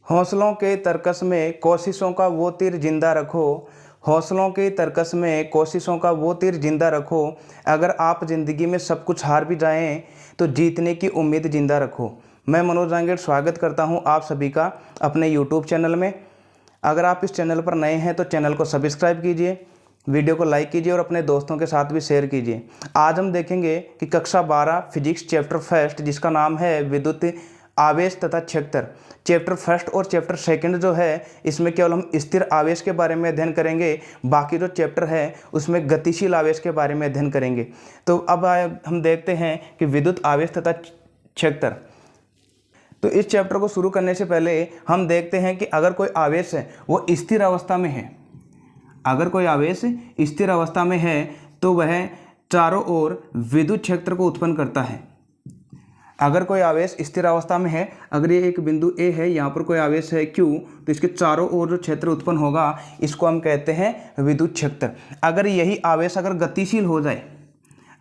हौसलों के तरकस में कोशिशों का वो तीर जिंदा रखो। हौसलों के तरकस में कोशिशों का वो तीर जिंदा रखो। अगर आप ज़िंदगी में सब कुछ हार भी जाएं तो जीतने की उम्मीद जिंदा रखो। मैं मनोज जांगेड़ स्वागत करता हूं आप सभी का अपने यूट्यूब चैनल में। अगर आप इस चैनल पर नए हैं तो चैनल को सब्सक्राइब कीजिए, वीडियो को लाइक कीजिए और अपने दोस्तों के साथ भी शेयर कीजिए। आज हम देखेंगे कि कक्षा 12 फिजिक्स चैप्टर फर्स्ट, जिसका नाम है विद्युत आवेश तथा क्षेत्र, चैप्टर फर्स्ट और चैप्टर सेकंड जो है, इसमें केवल हम स्थिर आवेश के बारे में अध्ययन करेंगे। बाकी जो चैप्टर है उसमें गतिशील आवेश के बारे में अध्ययन करेंगे। तो अब हम देखते हैं कि विद्युत आवेश तथा क्षेत्र। तो इस चैप्टर को शुरू करने से पहले हम देखते हैं कि अगर कोई आवेश है वो स्थिर अवस्था में है, अगर कोई आवेश स्थिर अवस्था में है तो वह चारों ओर विद्युत क्षेत्र को उत्पन्न करता है। अगर कोई आवेश स्थिर अवस्था में है, अगर ये एक बिंदु ए है, यहाँ पर कोई आवेश है Q, तो इसके चारों ओर जो क्षेत्र उत्पन्न होगा इसको हम कहते हैं विद्युत क्षेत्र। अगर यही आवेश अगर गतिशील हो जाए,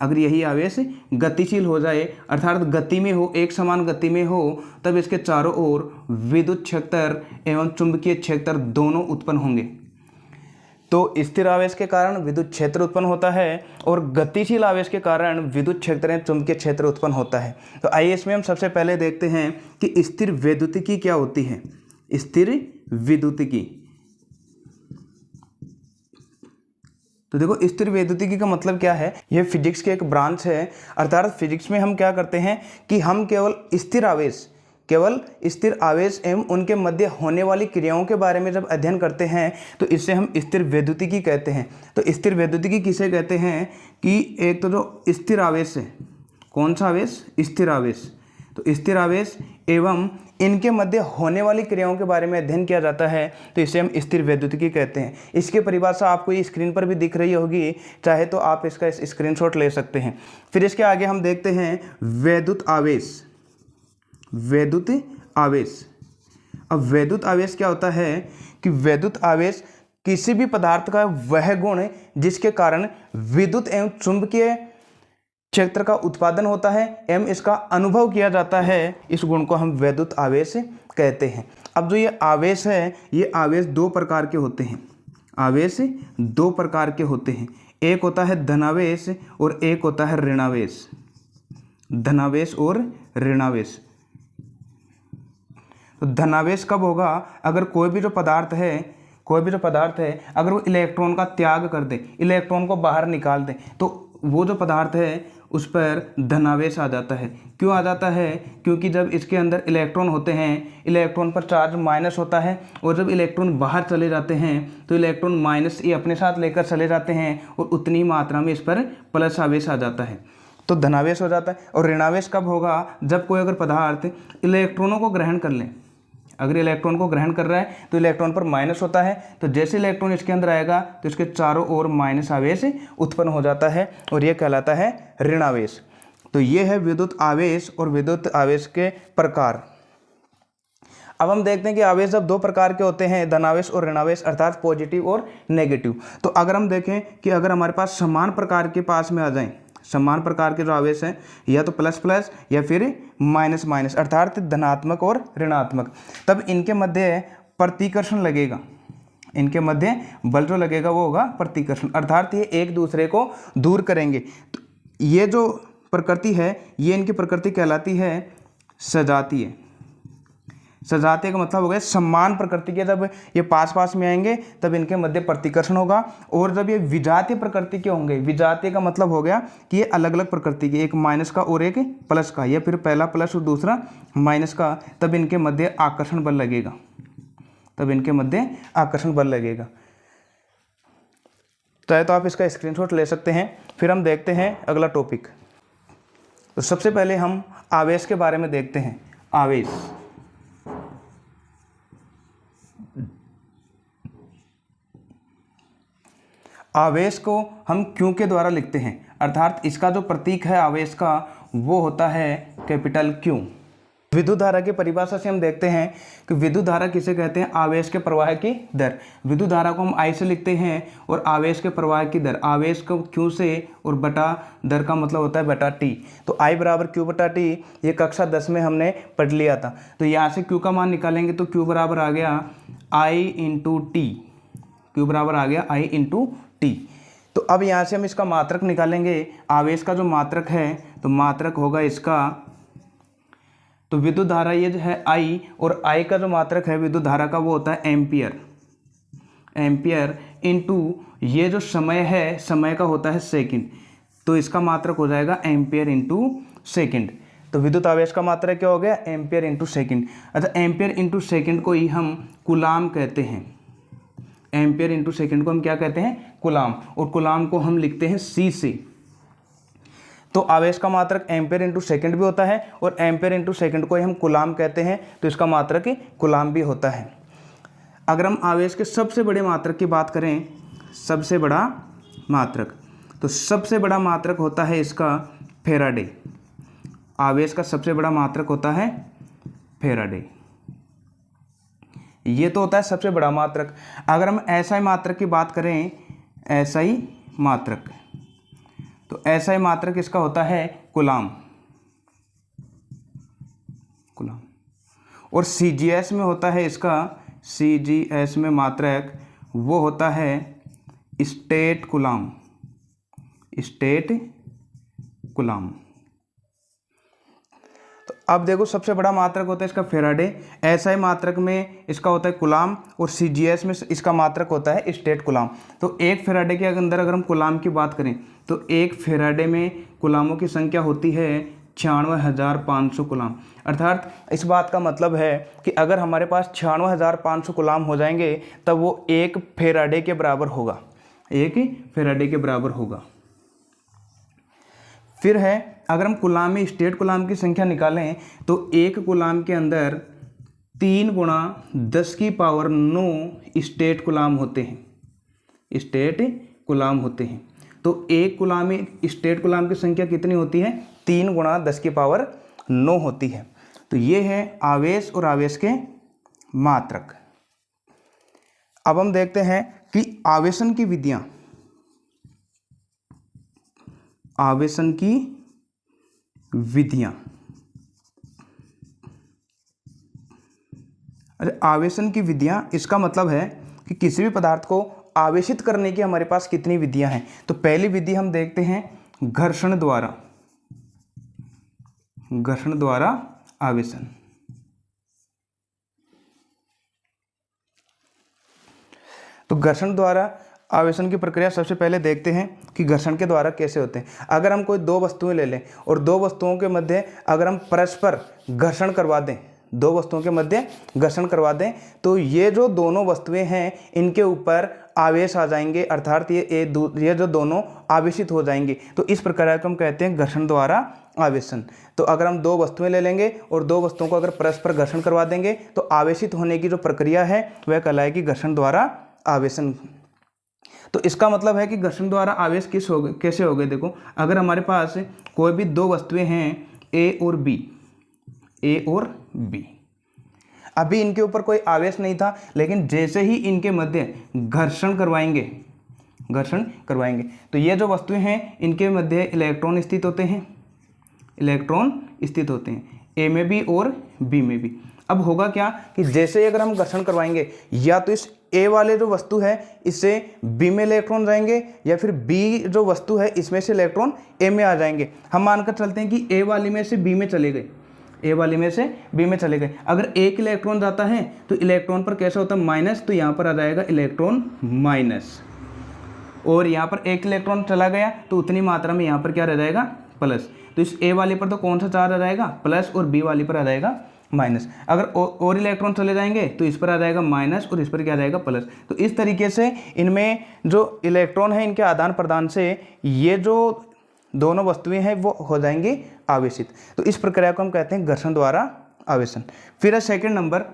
अगर यही आवेश गतिशील हो जाए अर्थात गति में हो, एक समान गति में हो, तब इसके चारों ओर विद्युत क्षेत्र एवं चुंबकीय क्षेत्र दोनों उत्पन्न होंगे। तो स्थिर आवेश के कारण विद्युत क्षेत्र उत्पन्न होता है और गतिशील आवेश के कारण विद्युत क्षेत्र या चुंबकीय क्षेत्र उत्पन्न होता है। तो आइए इसमें हम सबसे पहले देखते हैं कि स्थिर वैद्युतिकी क्या होती है। स्थिर विद्युतिकी, तो देखो स्थिर वैद्युतिकी का मतलब क्या है। यह फिजिक्स के एक ब्रांच है। अर्थात फिजिक्स में हम क्या करते हैं कि हम केवल स्थिर आवेश एवं उनके मध्य होने वाली क्रियाओं के बारे में जब अध्ययन करते हैं तो इसे हम स्थिर वैद्युतिकी कहते हैं। तो स्थिर वैद्युतिकी किसे कहते हैं कि एक तो जो स्थिर आवेश है, कौन सा आवेश? स्थिर आवेश। तो स्थिर आवेश एवं इनके मध्य होने वाली क्रियाओं के बारे में अध्ययन किया जाता है, तो इसे हम स्थिर वैद्युतिकी कहते हैं। इसकी परिभाषा आपको ये स्क्रीन पर भी दिख रही होगी, चाहे तो आप इसका स्क्रीनशॉट ले सकते हैं। फिर इसके आगे हम देखते हैं वैद्युत आवेश। वैद्युत आवेश, अब वैद्युत आवेश क्या होता है कि वैद्युत आवेश किसी भी पदार्थ का वह गुण जिसके कारण विद्युत एवं चुंबकीय क्षेत्र का उत्पादन होता है एवं इसका अनुभव किया जाता है, इस गुण को हम वैद्युत आवेश कहते हैं। अब जो ये आवेश है, ये आवेश दो प्रकार के होते हैं। आवेश दो प्रकार के होते हैं, एक होता है धनावेश और एक होता है ऋणावेश। धनावेश और ऋणावेश। तो धनावेश कब होगा? अगर कोई भी जो पदार्थ है अगर वो इलेक्ट्रॉन का त्याग कर दे, इलेक्ट्रॉन को बाहर निकाल दे, तो वो जो पदार्थ है उस पर धनावेश आ जाता है। क्यों आ जाता है? क्योंकि जब इसके अंदर इलेक्ट्रॉन होते हैं, इलेक्ट्रॉन पर चार्ज माइनस होता है और जब इलेक्ट्रॉन बाहर चले जाते हैं तो इलेक्ट्रॉन माइनस ये अपने साथ लेकर चले जाते हैं और उतनी मात्रा में इस पर प्लस आवेश आ जाता है, तो धनावेश हो जाता है। और ऋणावेश कब होगा? जब कोई अगर पदार्थ इलेक्ट्रॉनों को ग्रहण कर ले, अगर इलेक्ट्रॉन को ग्रहण कर रहा है तो इलेक्ट्रॉन पर माइनस होता है, तो जैसे इलेक्ट्रॉन इसके अंदर आएगा तो इसके चारों ओर माइनस आवेश उत्पन्न हो जाता है और यह कहलाता है ऋणावेश। तो ये है विद्युत आवेश और विद्युत आवेश के प्रकार। अब हम देखते हैं कि आवेश जब दो प्रकार के होते हैं, धनावेश और ऋणावेश, अर्थात पॉजिटिव और नेगेटिव। तो अगर हम देखें कि अगर हमारे पास समान प्रकार के पास में आ जाएं, समान प्रकार के जो आवेश हैं, या तो प्लस प्लस या फिर माइनस माइनस, अर्थात धनात्मक और ऋणात्मक, तब इनके मध्य प्रतिकर्षण लगेगा। इनके मध्य बल जो लगेगा वो होगा प्रतिकर्षण, अर्थात ये एक दूसरे को दूर करेंगे। तो ये जो प्रकृति है, ये इनकी प्रकृति कहलाती है सजातीय। सजातीय का मतलब हो गया समान प्रकृति के, जब ये पास पास में आएंगे तब इनके मध्य प्रतिकर्षण होगा। और जब ये विजातीय प्रकृति के होंगे, विजातीय का मतलब हो गया कि ये अलग अलग प्रकृति के, एक माइनस का और एक प्लस का, या फिर पहला प्लस और दूसरा माइनस का, तब इनके मध्य आकर्षण बल लगेगा। तब इनके मध्य आकर्षण बल लगेगा। चाहे तो आप इसका स्क्रीनशॉट ले सकते हैं। फिर हम देखते हैं अगला टॉपिक। तो सबसे पहले हम आवेश के बारे में देखते हैं। आवेश, आवेश को हम क्यू के द्वारा लिखते हैं, अर्थात इसका जो प्रतीक है आवेश का वो होता है कैपिटल क्यू। विद्युत धारा की परिभाषा से हम देखते हैं कि विद्युत धारा किसे कहते हैं, आवेश के प्रवाह की दर। विद्युत धारा को हम I से लिखते हैं और आवेश के प्रवाह की दर, आवेश को Q से और बटा दर का मतलब होता है बटा T। तो I बराबर Q बटा T, ये कक्षा 10 में हमने पढ़ लिया था। तो यहाँ से Q का मान निकालेंगे तो Q बराबर आ गया I इंटू टी, Q बराबर आ गया I इंटू टी। तो अब यहाँ से हम इसका मात्रक निकालेंगे, आवेश का जो मात्रक है तो मात्रक होगा इसका, तो विद्युत धारा ये जो है I और I का जो मात्रक है विद्युत धारा का वो होता है एम्पियर, एम्पियर इंटू ये जो समय है, समय का होता है सेकंड, तो इसका मात्रक हो जाएगा एम्पियर इंटू सेकंड। तो विद्युत आवेश का मात्रक क्या हो गया, एम्पियर इंटू सेकंड। अच्छा, एम्पियर इंटू सेकंड को ही हम कूलाम कहते हैं, एम्पियर इंटू सेकंड को हम क्या कहते हैं, कूलाम, और कूलाम को हम लिखते हैं C से। तो आवेश का मात्रक एम्पियर इंटू सेकंड भी होता है और एम्पियर इंटू सेकंड को ही हम कूलाम कहते हैं, तो इसका मात्रक कूलाम भी होता है। अगर हम आवेश के सबसे बड़े मात्रक की बात करें, सबसे बड़ा मात्रक, तो सबसे बड़ा मात्रक होता है इसका फेराडे। आवेश का सबसे बड़ा मात्रक होता है फेराडे, ये तो होता है सबसे बड़ा मात्रक। अगर हम SI मात्रक की बात करें, SI मात्रक, तो SI मात्रक इसका होता है कूलाम, कूलाम। और CGS में होता है इसका, CGS में मात्रक वो होता है स्टेट कूलाम, स्टेट कूलाम। तो अब देखो, सबसे बड़ा मात्रक होता है इसका फेराडे, SI मात्रक में इसका होता है कूलाम और CGS में इसका मात्रक होता है स्टेट कूलाम। तो एक फेराडे के अंदर अगर हम कूलाम की बात करें तो एक फेराडे में कूलामों की संख्या होती है 96,500 कूलाम। अर्थात इस बात का मतलब है कि अगर हमारे पास 96,500 कूलाम हो जाएंगे तब वो एक फेराडे के बराबर होगा, एक फेराडे के बराबर होगा। फिर है, अगर हम कूलाम में स्टेट कूलाम की संख्या निकालें तो एक कूलाम के अंदर 3 गुणा 10 की पावर 9 स्टेट कूलाम होते हैं, स्टेट कूलाम होते हैं। तो एक कूलाम में स्टेट कूलाम की संख्या कितनी होती है, 3 गुणा 10 की पावर 9 होती है। तो ये है आवेश और आवेश के मात्रक। अब हम देखते हैं कि आवेशन की विधियां, आवेशन की विधियां। अरे आवेशन की विधियां, इसका मतलब है कि किसी भी पदार्थ को आवेशित करने की हमारे पास कितनी विधियां हैं। तो पहली विधि हम देखते हैं घर्षण द्वारा, घर्षण द्वारा आवेशन। तो घर्षण द्वारा आवेशन की प्रक्रिया सबसे पहले देखते हैं कि घर्षण के द्वारा कैसे होते हैं। अगर हम कोई दो वस्तुएं ले लें और दो वस्तुओं के मध्य अगर हम परस्पर घर्षण करवा दें, दो वस्तुओं के मध्य घर्षण करवा दें, तो ये जो दोनों वस्तुएं हैं इनके ऊपर आवेश आ जाएंगे, अर्थात ये जो दोनों आवेशित हो जाएंगे। तो इस प्रक्रिया को हम कहते हैं घर्षण द्वारा आवेशन। तो अगर हम दो वस्तुएं ले लेंगे और दो वस्तुओं को अगर परस्पर घर्षण करवा देंगे तो आवेशित होने की जो प्रक्रिया है वह कहलाएगी घर्षण द्वारा आवेशन। तो इसका मतलब है कि घर्षण द्वारा आवेश कैसे हो गए। देखो, अगर हमारे पास कोई भी दो वस्तुएं हैं ए और बी, ए और बी, अभी इनके ऊपर कोई आवेश नहीं था, लेकिन जैसे ही इनके मध्य घर्षण करवाएंगे, घर्षण करवाएंगे तो ये जो वस्तुएं हैं इनके मध्य इलेक्ट्रॉन स्थित होते हैं, इलेक्ट्रॉन स्थित होते हैं ए में भी और बी में भी। अब होगा क्या कि जैसे ही अगर हम घर्षण करवाएंगे, या तो इस ए वाले जो वस्तु है इससे बी में इलेक्ट्रॉन जाएंगे, या फिर बी जो वस्तु है इसमें से इलेक्ट्रॉन ए में आ जाएंगे। हम मानकर चलते हैं कि ए वाली में से बी में चले गए, ए वाली में से बी में चले गए। अगर एक इलेक्ट्रॉन जाता है तो इलेक्ट्रॉन पर कैसा होता है, माइनस, तो यहाँ पर आ जाएगा इलेक्ट्रॉन माइनस, और यहाँ पर एक इलेक्ट्रॉन चला गया तो उतनी मात्रा में यहाँ पर क्या रह जाएगा, प्लस। तो इस ए वाले पर तो कौन सा चार्ज आ जाएगा, प्लस, और बी वाली पर आ जाएगा माइनस। अगर और इलेक्ट्रॉन चले जाएंगे तो इस पर आ जाएगा माइनस और इस पर क्या आ जाएगा, प्लस। तो इस तरीके से इनमें जो इलेक्ट्रॉन है इनके आदान प्रदान से ये जो दोनों वस्तुएं हैं वो हो जाएंगी आवेशित। तो इस प्रक्रिया को हम कहते हैं घर्षण द्वारा आवेशन। फिर है सेकंड नंबर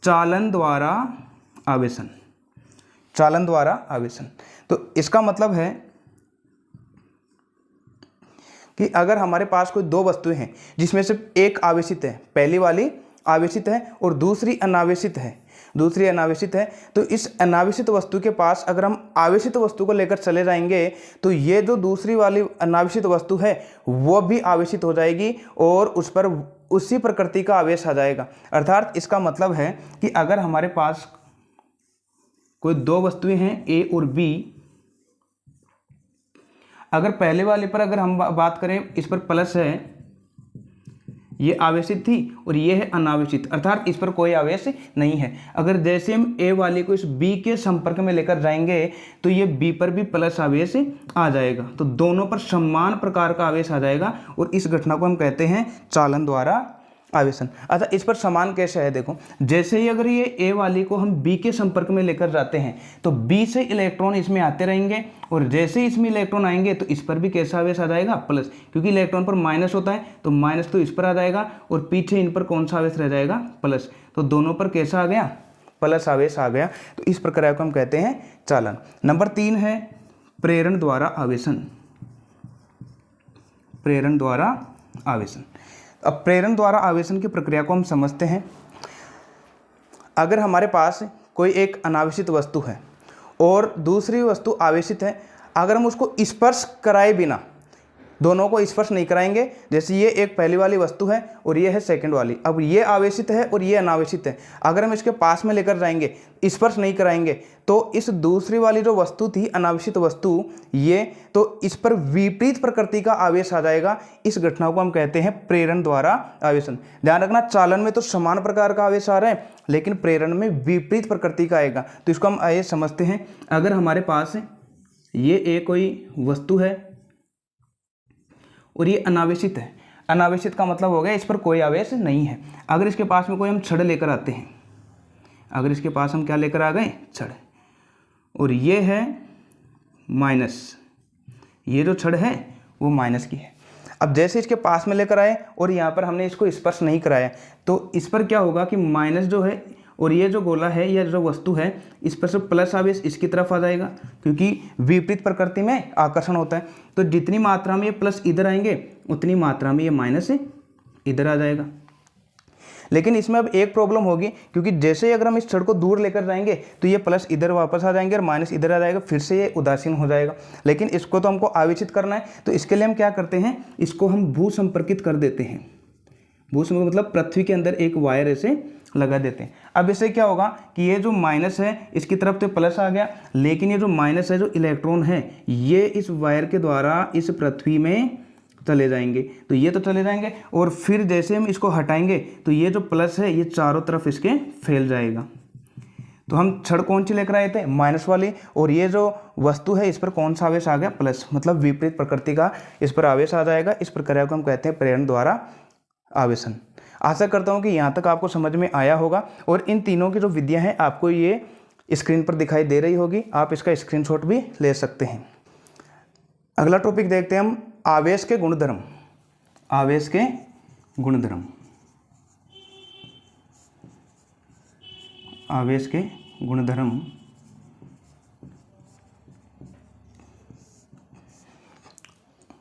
चालन द्वारा आवेशन, चालन द्वारा आवेशन। तो इसका मतलब है कि अगर हमारे पास कोई दो वस्तुएं हैं जिसमें से एक आवेशित है, पहली वाली आवेशित है और दूसरी अनावेशित है, तो इस अनावेशित वस्तु के पास अगर हम आवेशित वस्तु को लेकर चले जाएंगे तो ये जो दूसरी वाली अनावेशित वस्तु है वो भी आवेशित हो जाएगी और उस पर उसी प्रकृति का आवेश आ जाएगा। अर्थात इसका मतलब है कि अगर हमारे पास कोई दो वस्तुएं हैं ए और बी, अगर पहले वाले पर अगर हम बात करें, इस पर प्लस है, ये आवेशित थी और ये है अनावेशित, अर्थात इस पर कोई आवेश नहीं है। अगर जैसे हम ए वाले को इस बी के संपर्क में लेकर जाएंगे तो ये बी पर भी प्लस आवेश आ जाएगा, तो दोनों पर समान प्रकार का आवेश आ जाएगा और इस घटना को हम कहते हैं चालन द्वारा आवेशन। अच्छा, इस पर समान कैसे है, देखो जैसे ही अगर ये ए वाली को हम बी के संपर्क में लेकर जाते हैं तो बी से इलेक्ट्रॉन इसमें आते रहेंगे और जैसे ही इसमें इलेक्ट्रॉन आएंगे तो इस पर भी कैसा आवेश आ जाएगा, प्लस, क्योंकि इलेक्ट्रॉन पर माइनस होता है तो माइनस तो इस पर आ जाएगा और पीछे इन पर कौन सा आवेश रह जाएगा, प्लस, तो दोनों पर कैसा आ गया, प्लस आवेश आ गया। तो इस प्रक्रिया को हम कहते हैं चालन। नंबर 3 है प्रेरण द्वारा आवेशन। प्रेरण द्वारा आवेशन। अब प्रेरण द्वारा आवेशन की प्रक्रिया को हम समझते हैं। अगर हमारे पास कोई एक अनावेशित वस्तु है और दूसरी वस्तु आवेशित है, अगर हम उसको स्पर्श कराए बिना, दोनों को स्पर्श नहीं कराएंगे, जैसे ये एक पहली वाली वस्तु है और ये है सेकंड वाली, अब ये आवेशित है और ये अनावेशित है, अगर हम इसके पास में लेकर जाएंगे, स्पर्श नहीं कराएंगे, तो इस दूसरी वाली जो वस्तु थी अनावेशित वस्तु, ये तो इस पर विपरीत प्रकृति का आवेश आ जाएगा। इस घटना को हम कहते हैं प्रेरण द्वारा आवेशन। ध्यान रखना, चालन में तो समान प्रकार का आवेश आ रहा है लेकिन प्रेरण में विपरीत प्रकृति का आएगा। तो इसको हम आइए समझते हैं। अगर हमारे पास ये एक कोई वस्तु है और ये अनावेशित है, अनावेशित का मतलब हो गया इस पर कोई आवेश नहीं है। अगर इसके पास में कोई हम छड़ लेकर आते हैं, अगर इसके पास हम क्या लेकर आ गए, छड़, और ये है माइनस, ये जो छड़ है वो माइनस की है। अब जैसे इसके पास में लेकर आए और यहाँ पर हमने इसको स्पर्श नहीं कराया तो इस पर क्या होगा कि माइनस जो है और ये जो गोला है या जो वस्तु है इस पर से प्लस आवेश इसकी तरफ आ जाएगा, क्योंकि विपरीत प्रकृति में आकर्षण होता है। तो जितनी मात्रा में ये प्लस इधर आएंगे उतनी मात्रा में ये माइनस इधर आ जाएगा। लेकिन इसमें अब एक प्रॉब्लम होगी, क्योंकि जैसे ही अगर हम इस छड़ को दूर लेकर जाएंगे तो ये प्लस इधर वापस आ जाएंगे और माइनस इधर आ जाएगा, फिर से ये उदासीन हो जाएगा। लेकिन इसको तो हमको आवेशित करना है, तो इसके लिए हम क्या करते हैं, इसको हम भू संपर्कित कर देते हैं। भू संपर्क मतलब पृथ्वी के अंदर एक वायर ऐसे लगा देते हैं। अब इससे क्या होगा कि ये जो माइनस है इसकी तरफ तो प्लस आ गया, लेकिन ये जो माइनस है, जो इलेक्ट्रॉन है, ये इस वायर के द्वारा इस पृथ्वी में चले जाएंगे, तो ये तो चले जाएंगे और फिर जैसे हम इसको हटाएंगे तो ये जो प्लस है ये चारों तरफ इसके फैल जाएगा। तो हम छड़ कौन सी लेकर आए थे, माइनस वाली, और ये जो वस्तु है इस पर कौन सा आवेश आ गया, प्लस, मतलब विपरीत प्रकृति का इस पर आवेश आ जाएगा। इस प्रक्रिया को हम कहते हैं प्रेरण द्वारा आवेशन। आशा करता हूँ कि यहाँ तक आपको समझ में आया होगा और इन तीनों की जो विधियाँ हैं आपको ये स्क्रीन पर दिखाई दे रही होगी, आप इसका स्क्रीनशॉट भी ले सकते हैं। अगला टॉपिक देखते हैं हम, आवेश के गुणधर्म। आवेश के गुणधर्म। आवेश के गुणधर्म।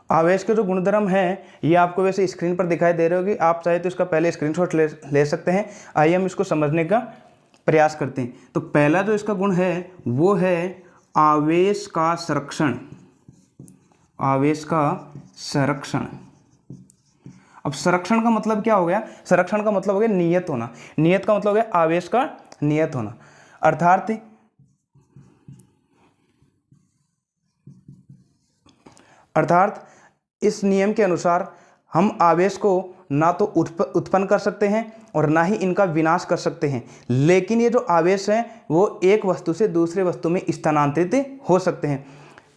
आवेश के जो गुणधर्म हैं ये आपको वैसे स्क्रीन पर दिखाई दे रहे होगी, आप चाहे तो इसका पहले स्क्रीनशॉट ले सकते हैं। आइए हम इसको समझने का प्रयास करते हैं। तो पहला जो इसका गुण है वो है आवेश का संरक्षण। आवेश का संरक्षण। अब संरक्षण का मतलब क्या हो गया, संरक्षण का मतलब हो गया नियत होना। नियत का मतलब हो गया आवेश का नियत होना, अर्थात इस नियम के अनुसार हम आवेश को ना तो उत्पन्न कर सकते हैं और ना ही इनका विनाश कर सकते हैं, लेकिन ये जो आवेश हैं वो एक वस्तु से दूसरे वस्तु में स्थानांतरित हो सकते हैं।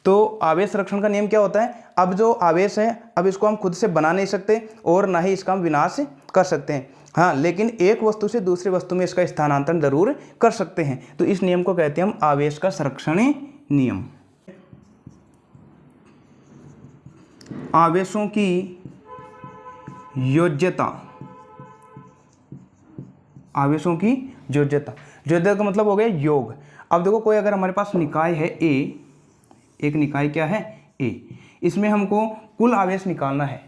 तो आवेश संरक्षण का नियम क्या होता है, अब जो आवेश है अब इसको हम खुद से बना नहीं सकते और ना ही इसका हम विनाश कर सकते हैं, हाँ, लेकिन एक वस्तु से दूसरी वस्तु में इसका स्थानांतरण जरूर कर सकते हैं। तो इस नियम को कहते हैं हम आवेश का संरक्षण नियम। आवेशों की योज्यता। आवेशों की योज्यता। योज्यता का मतलब हो गया योग। अब देखो कोई अगर हमारे पास निकाय है ए, एक निकाय क्या है ए, इसमें हमको कुल आवेश निकालना है,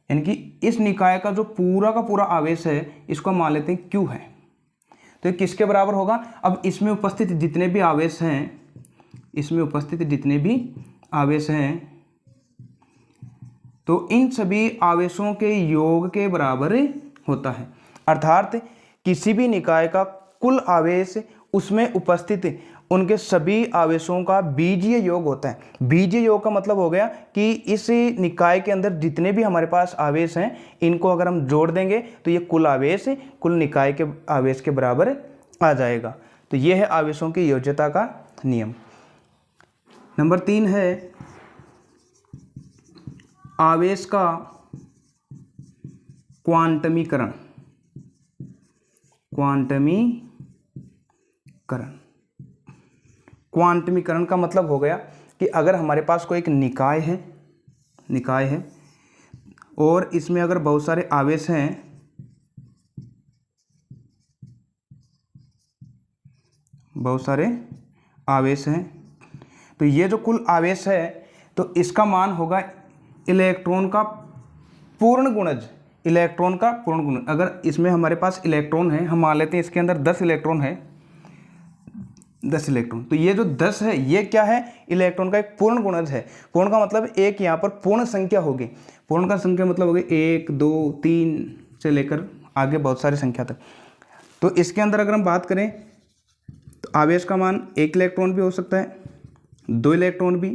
यानी कि इस निकाय का जो पूरा का पूरा आवेश है इसको मान लेते हैं Q है। तो ये किसके बराबर होगा? अब इसमें उपस्थित जितने भी आवेश हैं, इसमें उपस्थित जितने भी आवेश हैं तो इन सभी आवेशों के योग के बराबर होता है। अर्थात किसी भी निकाय का कुल आवेश उसमें उपस्थित उनके सभी आवेशों का बीजीय योग होता है। बीजीय योग का मतलब हो गया कि इस निकाय के अंदर जितने भी हमारे पास आवेश हैं इनको अगर हम जोड़ देंगे तो ये कुल आवेश कुल निकाय के आवेश के बराबर आ जाएगा। तो ये है आवेशों की योज्यता का नियम। नंबर 3 है आवेश का क्वांटमीकरण। क्वांटमीकरण का मतलब हो गया कि अगर हमारे पास कोई एक निकाय है और इसमें अगर बहुत सारे आवेश हैं तो ये जो कुल आवेश है तो इसका मान होगा इलेक्ट्रॉन का पूर्ण गुणज। अगर इसमें हमारे पास इलेक्ट्रॉन है, हम मान लेते हैं इसके अंदर 10 इलेक्ट्रॉन है, 10 इलेक्ट्रॉन, तो ये जो 10 है ये क्या है? इलेक्ट्रॉन का एक पूर्ण गुणज है। पूर्ण का मतलब एक यहाँ पर पूर्ण संख्या होगी। पूर्ण का संख्या मतलब होगी 1 2 3 से लेकर आगे बहुत सारी संख्या तक। तो इसके अंदर अगर हम बात करें तो आवेश का मान 1 इलेक्ट्रॉन भी हो सकता है, 2 इलेक्ट्रॉन भी,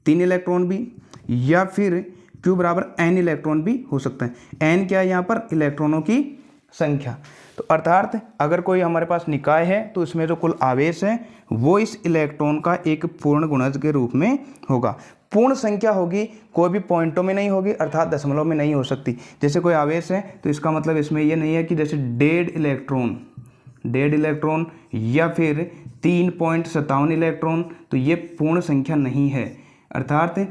3 इलेक्ट्रॉन भी, या फिर Q बराबर n इलेक्ट्रॉन भी हो सकता है। n क्या है यहाँ पर? इलेक्ट्रॉनों की संख्या। तो अर्थात अगर कोई हमारे पास निकाय है तो इसमें जो कुल आवेश है वो इस इलेक्ट्रॉन का एक पूर्ण गुणज के रूप में होगा। पूर्ण संख्या होगी, कोई भी पॉइंटों में नहीं होगी, अर्थात दशमलव में नहीं हो सकती। जैसे कोई आवेश है तो इसका मतलब इसमें यह नहीं है कि जैसे डेढ़ इलेक्ट्रॉन या फिर 3.57 इलेक्ट्रॉन, तो ये पूर्ण संख्या नहीं है। अर्थात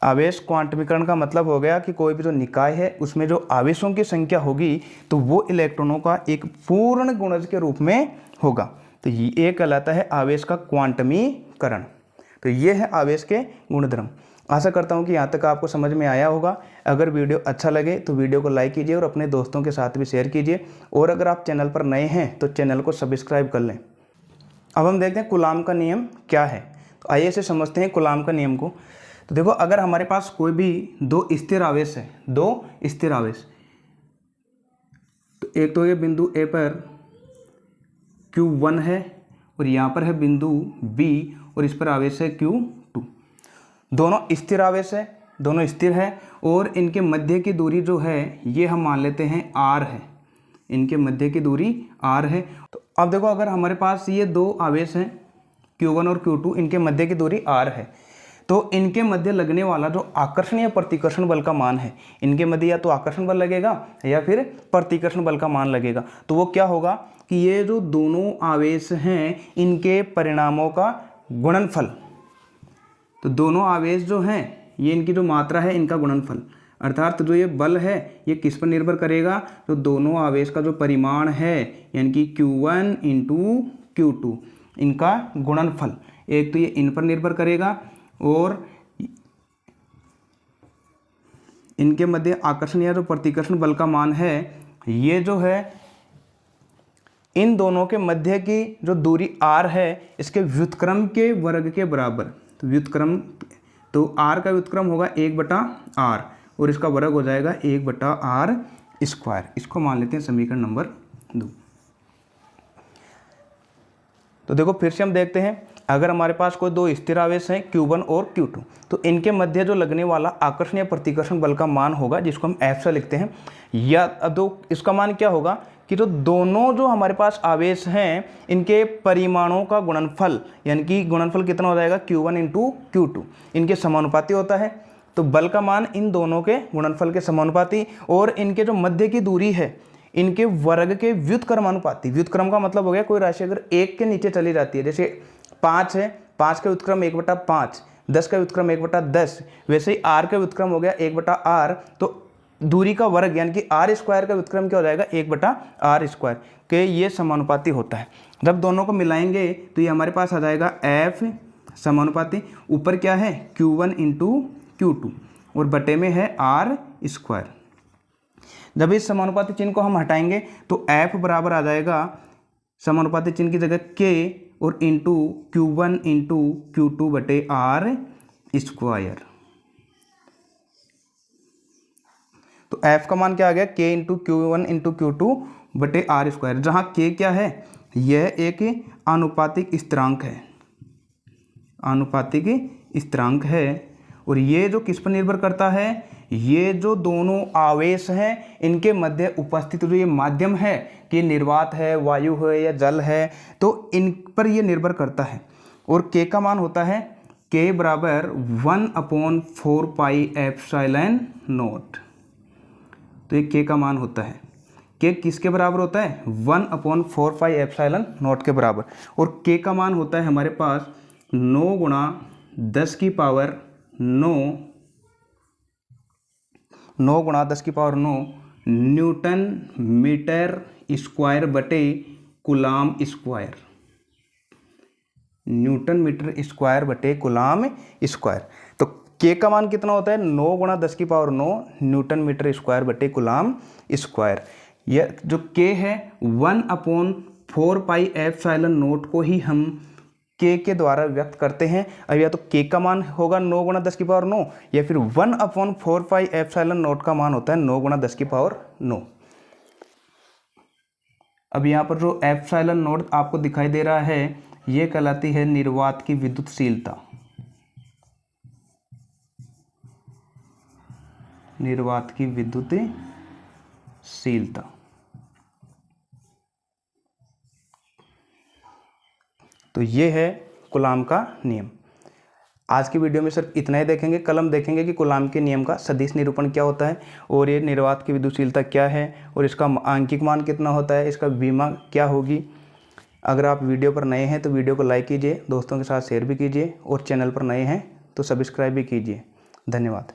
आवेश क्वांटमीकरण का मतलब हो गया कि कोई भी जो निकाय है उसमें जो आवेशों की संख्या होगी तो वो इलेक्ट्रॉनों का एक पूर्ण गुणज के रूप में होगा। तो ये कहलाता है आवेश का क्वांटमीकरण। तो ये है आवेश के गुणधर्म। आशा करता हूँ कि यहाँ तक आपको समझ में आया होगा। अगर वीडियो अच्छा लगे तो वीडियो को लाइक कीजिए और अपने दोस्तों के साथ भी शेयर कीजिए, और अगर आप चैनल पर नए हैं तो चैनल को सब्सक्राइब कर लें। अब हम देखते हैं कूलाम का नियम क्या है। तो आइए इसे समझते हैं कूलाम का नियम को। तो देखो, अगर हमारे पास कोई भी दो स्थिर आवेश है, तो एक तो ये बिंदु ए पर Q1 है और यहाँ पर है बिंदु B और इस पर आवेश है Q2। दोनों स्थिर आवेश है, दोनों स्थिर है और इनके मध्य की दूरी जो है ये हम मान लेते हैं R है। इनके मध्य की दूरी R है। तो अब देखो, अगर हमारे पास ये दो आवेश हैं Q1 और Q2, इनके मध्य की दूरी R है, तो इनके मध्य लगने वाला जो आकर्षण या प्रतिकर्षण बल का मान है, इनके मध्य या तो आकर्षण बल लगेगा या फिर प्रतिकर्षण बल का मान लगेगा। तो वो क्या होगा कि ये जो दोनों आवेश हैं इनके परिणामों का गुणनफल, तो दोनों आवेश जो हैं ये इनकी जो मात्रा है इनका गुणनफल, अर्थात जो ये बल है ये किस पर निर्भर करेगा? तो दोनों आवेश का जो परिमाण है यानी कि Q1 × Q2, इनका गुणनफल, एक तो ये इन पर निर्भर करेगा और इनके मध्य आकर्षण या जो प्रतिकर्षण बल का मान है ये जो है इन दोनों के मध्य की जो दूरी r है इसके व्युत्क्रम के वर्ग के बराबर। तो व्युत्क्रम, तो r का व्युत्क्रम होगा 1/r और इसका वर्ग हो जाएगा 1/r²। इसको मान लेते हैं समीकरण नंबर 2। तो देखो, फिर से हम देखते हैं, अगर हमारे पास कोई दो स्थिर आवेश हैं Q1 और Q2, तो इनके मध्य जो लगने वाला आकर्षण या प्रतिकर्षण बल का मान होगा जिसको हम F से लिखते हैं, या अब तो इसका मान क्या होगा कि जो दोनों जो हमारे पास आवेश हैं इनके परिमाणों का गुणनफल, यानी कि गुणनफल कितना हो जाएगा? Q1 × Q2, इनके समानुपाती होता है। तो बल का मान इन दोनों के गुणनफल के समानुपाती और इनके जो मध्य की दूरी है इनके वर्ग के व्युत्क्रमानुपाती। व्युत्क्रम का मतलब हो गया कोई राशि अगर 1 के नीचे चली जाती है, जैसे 5 है, 5 का व्युत्क्रम 1/5, 10 का व्युत्क्रम 1/10, वैसे ही r का व्युत्क्रम हो गया 1/r। तो दूरी का वर्ग यानी कि r² का व्युत्क्रम क्या हो जाएगा? 1/r² के ये समानुपाती होता है। जब दोनों को मिलाएंगे तो ये हमारे पास आ जाएगा F समानुपाती, ऊपर क्या है? Q1 × Q2 और बटे में है R²। जब इस समानुपाती चिन्ह को हम हटाएंगे तो F बराबर आ जाएगा समानुपाती चिन्ह की जगह K और इंटू Q1 इंटू Q2 बटे R²। तो F का मान क्या आ गया, K into Q1 into Q2 बटे R², जहाँ K क्या है, यह एक आनुपातिक स्थिरांक है, आनुपातिक स्थिरांक है। और ये जो किस पर निर्भर करता है, ये जो दोनों आवेश हैं इनके मध्य उपस्थित जो ये माध्यम है कि निर्वात है, वायु है या जल है, तो इन पर ये निर्भर करता है। और K का मान होता है K बराबर 1/4 पाई एप्सिलॉन नॉट। तो ये K का मान होता है, K किसके बराबर होता है, 1/4 पाई एप्सिलॉन नॉट के बराबर। और K का मान होता है हमारे पास 9 गुणा 10 की पावर 9 न्यूटन मीटर स्क्वायर बटे coulomb square, newton metre square बटे कूलाम स्क्वायर। तो K का मान कितना होता है, 9 गुणा 10 की पावर 9 न्यूटन मीटर स्क्वायर बटे कूलाम स्क्वायर। यह जो K है 1/4 पाई एप्सिलॉन नॉट को ही हम K के द्वारा व्यक्त करते हैं। अब या तो K का मान होगा 9 गुणा 10 की पावर 9 या फिर 1/4 पाई एप्सिलॉन नॉट का मान होता है 9 गुणा 10 की पावर 9। अब यहाँ पर जो एप्सिलॉन नॉट आपको दिखाई दे रहा है ये कहलाती है निर्वात की विद्युतशीलता, निर्वात की विद्युतशीलता। तो ये है कूलाम का नियम। आज की वीडियो में सिर्फ इतना ही देखेंगे। कल हम देखेंगे कि कूलाम के नियम का सदिश निरूपण क्या होता है और ये निर्वात की विद्युतशीलता क्या है और इसका आंकिक मान कितना होता है, इसका विमा क्या होगी। अगर आप वीडियो पर नए हैं तो वीडियो को लाइक कीजिए, दोस्तों के साथ शेयर भी कीजिए और चैनल पर नए हैं तो सब्सक्राइब भी कीजिए। धन्यवाद।